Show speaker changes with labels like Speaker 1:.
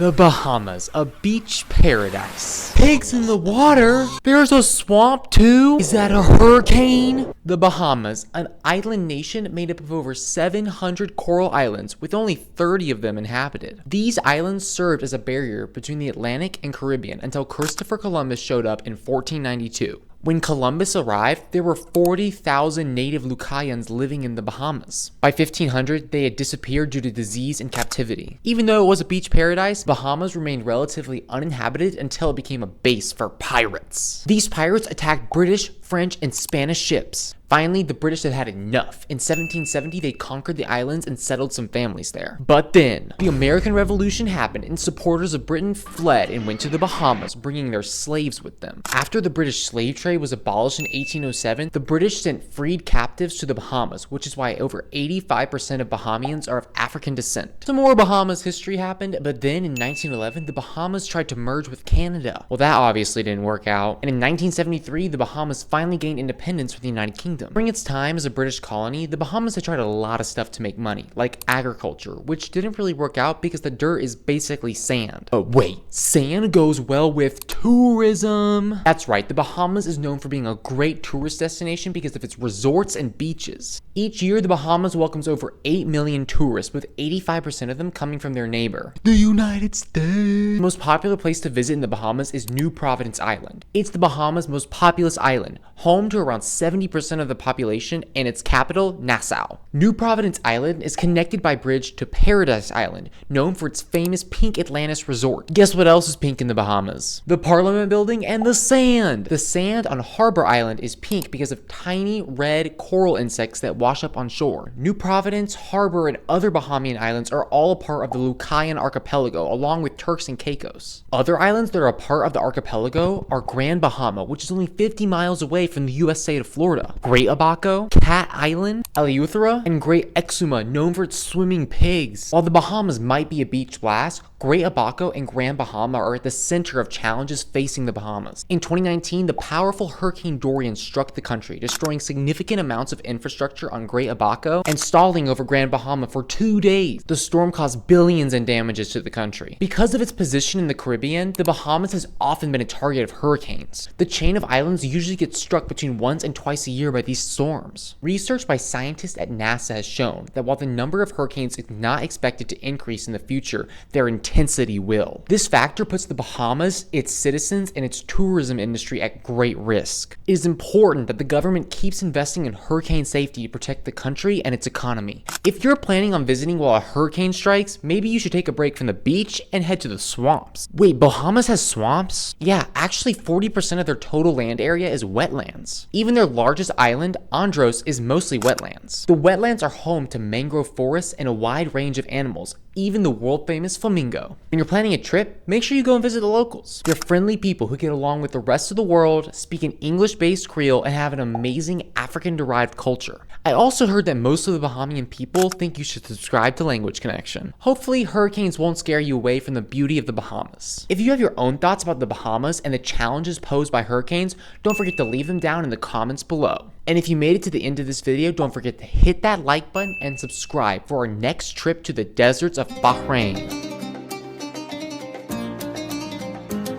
Speaker 1: The Bahamas, a beach paradise. Pigs in the water? There's a swamp too? Is that a hurricane? The Bahamas, an island nation made up of over 700 coral islands with only 30 of them inhabited. These islands served as a barrier between the Atlantic and Caribbean until Christopher Columbus showed up in 1492. When Columbus arrived, there were 40,000 native Lucayans living in the Bahamas. By 1500, they had disappeared due to disease and captivity. Even though it was a beach paradise, Bahamas remained relatively uninhabited until it became a base for pirates. These pirates attacked British, French, and Spanish ships. Finally, the British had had enough. In 1770, they conquered the islands and settled some families there. But then, the American Revolution happened and supporters of Britain fled and went to the Bahamas, bringing their slaves with them. After the British slave trade was abolished in 1807, the British sent freed captives to the Bahamas, which is why over 85% of Bahamians are of African descent. Some more Bahamas history happened, but then in 1911, the Bahamas tried to merge with Canada. Well, that obviously didn't work out. And in 1973, the Bahamas finally gained independence from the United Kingdom. During its time as a British colony, the Bahamas had tried a lot of stuff to make money, like agriculture, which didn't really work out because the dirt is basically sand. But wait, sand goes well with tourism. That's right, the Bahamas is known for being a great tourist destination because of its resorts and beaches. Each year, the Bahamas welcomes over 8 million tourists, with 85% of them coming from their neighbor, the United States. The most popular place to visit in the Bahamas is New Providence Island. It's the Bahamas' most populous island, home to around 70% of the population, and its capital, Nassau. New Providence Island is connected by bridge to Paradise Island, known for its famous Pink Atlantis resort. Guess what else is pink in the Bahamas? The Parliament Building and the sand. The sand on Harbor Island is pink because of tiny red coral insects that wash up on shore. New Providence, Harbor, and other Bahamian islands are all a part of the Lucayan archipelago, along with Turks and Caicos. Other islands that are a part of the archipelago are Grand Bahama, which is only 50 miles away from the US state of Florida, Great Abaco, Cat Island, Eleuthera, and Great Exuma, known for its swimming pigs. While the Bahamas might be a beach blast, Great Abaco and Grand Bahama are at the center of challenges facing the Bahamas. In 2019, the powerful Hurricane Dorian struck the country, destroying significant amounts of infrastructure on Great Abaco and stalling over Grand Bahama for 2 days. The storm caused billions in damages to the country. Because of its position in the Caribbean, the Bahamas has often been a target of hurricanes. The chain of islands usually gets struck between once and twice a year by these storms. Research by scientists at NASA has shown that while the number of hurricanes is not expected to increase in the future, their intensity will. This factor puts the Bahamas, its citizens, and its tourism industry at great risk. It is important that the government keeps investing in hurricane safety to protect the country and its economy. If you're planning on visiting while a hurricane strikes, maybe you should take a break from the beach and head to the swamps. Wait, Bahamas has swamps? Yeah, actually 40% of their total land area is wetlands. Even their largest island, Andros, is mostly wetlands. The wetlands are home to mangrove forests and a wide range of animals, even the world-famous flamingo. When you're planning a trip, make sure you go and visit the locals. They're friendly people who get along with the rest of the world, speak an English-based Creole, and have an amazing African-derived culture. I also heard that most of the Bahamian people think you should subscribe to Language Connection. Hopefully, hurricanes won't scare you away from the beauty of the Bahamas. If you have your own thoughts about the Bahamas and the challenges posed by hurricanes, don't forget to leave them down in the comments below. And if you made it to the end of this video, don't forget to hit that like button and subscribe for our next trip to the deserts of Bahrain.